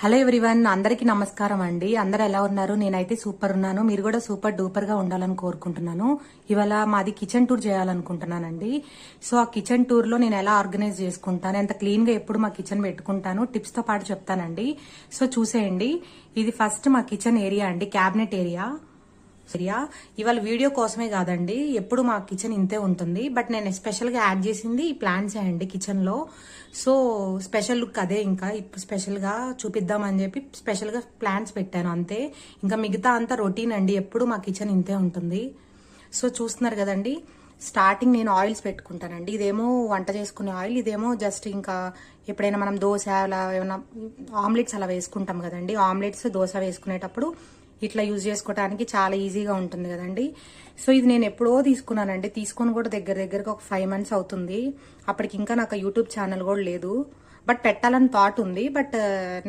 Hello everyone, అందరికీ నమస్కారం అండి. అందరు ఎలా ఉన్నారు? నేనైతే సూపర్ ఉన్నాను. మీరు కూడా సూపర్ డూపర్ గా ఉండాలని కోరుకుంటున్నాను. ఇవాళ మాది కిచెన్ టూర్ చేయాలనుకుంటున్నానండి. సో ఆ కిచెన్ టూర్ లో నేను ఎలా ఆర్గనైజ్ చేసుకుంటాను, ఎంత క్లీన్ గా ఎప్పుడు మా కిచెన్ పెట్టుకుంటాను, టిప్స్ తో పాటు చెప్తానండి. సో చూసేయండి. ఇది ఫస్ట్ మా కిచెన్ ఏరియా అండి, క్యాబినెట్ ఏరియా. ఇవాళ వీడియో కోసమే కాదండి, ఎప్పుడు మా కిచెన్ ఇంతే ఉంటుంది. బట్ నేను స్పెషల్ గా యాడ్ చేసింది ఈ ప్లాంట్స్ అండి కిచెన్ లో. సో స్పెషల్ లుక్ అదే, ఇంకా ఇప్పుడు స్పెషల్ గా చూపిద్దామని చెప్పి స్పెషల్ గా ప్లాంట్స్ పెట్టాను అంతే. ఇంకా మిగతా అంతా రొటీన్ అండి, ఎప్పుడు మా కిచెన్ ఇంతే ఉంటుంది. సో చూస్తున్నారు కదండి, స్టార్టింగ్ నేను ఆయిల్స్ పెట్టుకుంటానండి. ఇదేమో వంట చేసుకునే ఆయిల్, ఇదేమో జస్ట్ ఇంకా ఎప్పుడైనా మనం దోశ అలా ఏమైనా ఆమ్లెట్స్ అలా వేసుకుంటాం కదండి. ఆమ్లెట్స్ దోశ వేసుకునేటప్పుడు ఇట్లా యూజ్ చేసుకోవడానికి చాలా ఈజీగా ఉంటుంది కదండి. సో ఇది నేను ఎప్పుడో తీసుకున్నానండి, తీసుకొని కూడా దగ్గరగా ఒక 5 months అవుతుంది. అప్పటికి ఇంకా నాకు యూట్యూబ్ ఛానల్ కూడా లేదు, బట్ పెట్టాలని థాట్ ఉంది. బట్